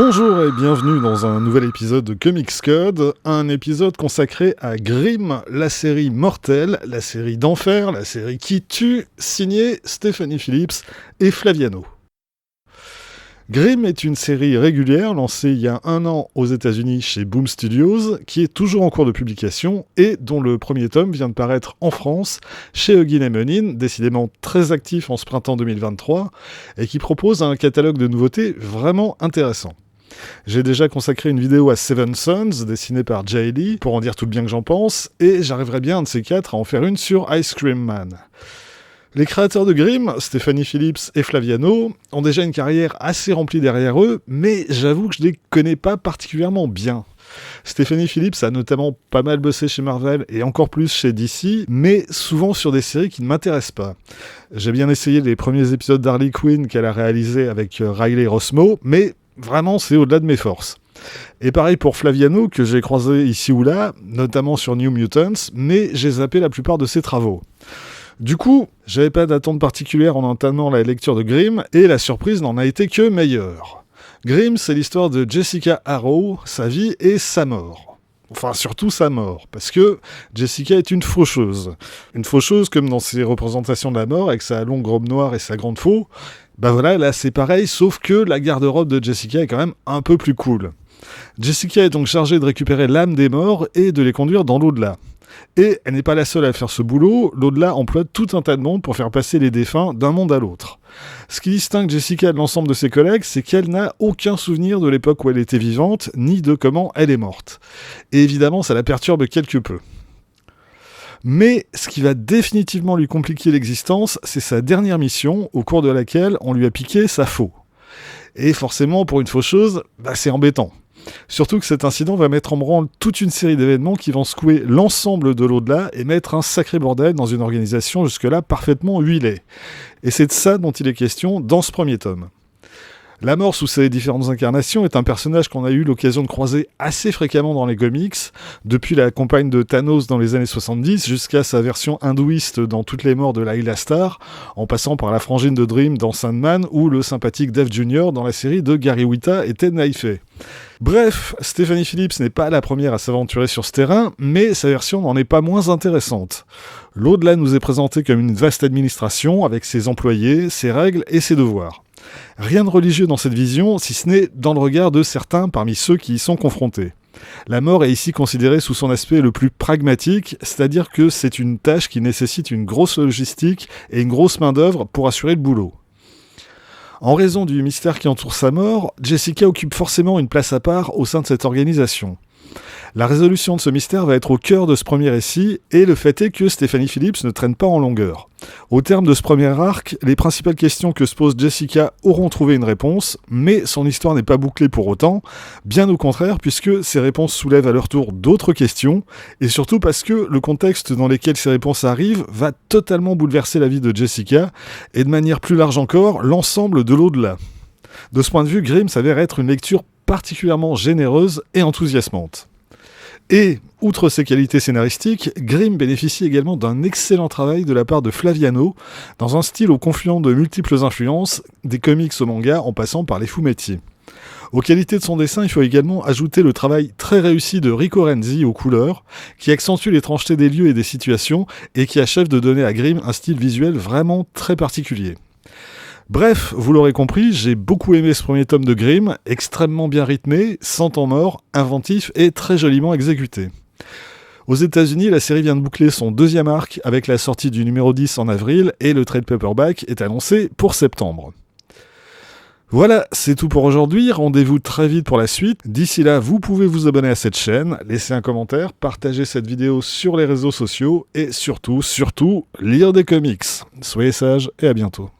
Bonjour et bienvenue dans un nouvel épisode de Comics Code, un épisode consacré à Grimm, la série mortelle, la série d'enfer, la série qui tue, signée Stephanie Phillips et Flaviano. Grimm est une série régulière lancée il y a 1 an aux États-Unis chez Boom Studios, qui est toujours en cours de publication et dont le premier tome vient de paraître en France chez Huggin & Munin, décidément très actif en ce printemps 2023, et qui propose un catalogue de nouveautés vraiment intéressant. J'ai déjà consacré une vidéo à Seven Sons, dessinée par Jay Lee, pour en dire tout le bien que j'en pense, et j'arriverai bien un de ces 4 à en faire une sur Ice Cream Man. Les créateurs de Grimm, Stephanie Phillips et Flaviano, ont déjà une carrière assez remplie derrière eux, mais j'avoue que je les connais pas particulièrement bien. Stephanie Phillips a notamment pas mal bossé chez Marvel et encore plus chez DC, mais souvent sur des séries qui ne m'intéressent pas. J'ai bien essayé les premiers épisodes d'Harley Quinn qu'elle a réalisés avec Riley Rossmo, mais vraiment c'est au-delà de mes forces. Et pareil pour Flaviano, que j'ai croisé ici ou là, notamment sur New Mutants, mais j'ai zappé la plupart de ses travaux. Du coup, j'avais pas d'attente particulière en entamant la lecture de Grimm, et la surprise n'en a été que meilleure. Grimm, c'est l'histoire de Jessica Harrow, sa vie et sa mort. Enfin, surtout sa mort, parce que Jessica est une faucheuse. Une faucheuse comme dans ses représentations de la mort, avec sa longue robe noire et sa grande faux. Bah voilà, là c'est pareil, sauf que la garde-robe de Jessica est quand même un peu plus cool. Jessica est donc chargée de récupérer l'âme des morts et de les conduire dans l'au-delà. Et elle n'est pas la seule à faire ce boulot, l'au-delà emploie tout un tas de monde pour faire passer les défunts d'un monde à l'autre. Ce qui distingue Jessica de l'ensemble de ses collègues, c'est qu'elle n'a aucun souvenir de l'époque où elle était vivante, ni de comment elle est morte. Et évidemment, ça la perturbe quelque peu. Mais ce qui va définitivement lui compliquer l'existence, c'est sa dernière mission, au cours de laquelle on lui a piqué sa faux. Et forcément, pour une faucheuse, c'est embêtant. Surtout que cet incident va mettre en branle toute une série d'événements qui vont secouer l'ensemble de l'au-delà et mettre un sacré bordel dans une organisation jusque-là parfaitement huilée. Et c'est de ça dont il est question dans ce premier tome. La mort sous ses différentes incarnations est un personnage qu'on a eu l'occasion de croiser assez fréquemment dans les comics, depuis la compagne de Thanos dans les années 70 jusqu'à sa version hindouiste dans Toutes les morts de Layla Starr, en passant par la frangine de Dream dans Sandman ou le sympathique Dave Jr. dans la série de Gary Whitta et Ted Naifeh. Bref, Stephanie Phillips n'est pas la première à s'aventurer sur ce terrain, mais sa version n'en est pas moins intéressante. L'au-delà nous est présenté comme une vaste administration avec ses employés, ses règles et ses devoirs. Rien de religieux dans cette vision, si ce n'est dans le regard de certains parmi ceux qui y sont confrontés. La mort est ici considérée sous son aspect le plus pragmatique, c'est-à-dire que c'est une tâche qui nécessite une grosse logistique et une grosse main-d'œuvre pour assurer le boulot. En raison du mystère qui entoure sa mort, Jessica occupe forcément une place à part au sein de cette organisation. La résolution de ce mystère va être au cœur de ce premier récit, et le fait est que Stephanie Phillips ne traîne pas en longueur. Au terme de ce premier arc, les principales questions que se pose Jessica auront trouvé une réponse, mais son histoire n'est pas bouclée pour autant, bien au contraire, puisque ces réponses soulèvent à leur tour d'autres questions, et surtout parce que le contexte dans lequel ces réponses arrivent va totalement bouleverser la vie de Jessica, et de manière plus large encore, l'ensemble de l'au-delà. De ce point de vue, Grimm s'avère être une lecture particulièrement généreuse et enthousiasmante. Et, outre ses qualités scénaristiques, Grimm bénéficie également d'un excellent travail de la part de Flaviano, dans un style au confluent de multiples influences, des comics au manga en passant par les fumetti. Aux qualités de son dessin, il faut également ajouter le travail très réussi de Rico Renzi aux couleurs, qui accentue l'étrangeté des lieux et des situations, et qui achève de donner à Grimm un style visuel vraiment très particulier. Bref, vous l'aurez compris, j'ai beaucoup aimé ce premier tome de Grimm, extrêmement bien rythmé, sans temps mort, inventif et très joliment exécuté. Aux États-Unis, la série vient de boucler son 2e arc avec la sortie du numéro 10 en avril et le trade paperback est annoncé pour septembre. Voilà, c'est tout pour aujourd'hui, rendez-vous très vite pour la suite. D'ici là, vous pouvez vous abonner à cette chaîne, laisser un commentaire, partager cette vidéo sur les réseaux sociaux et surtout, lire des comics. Soyez sages et à bientôt.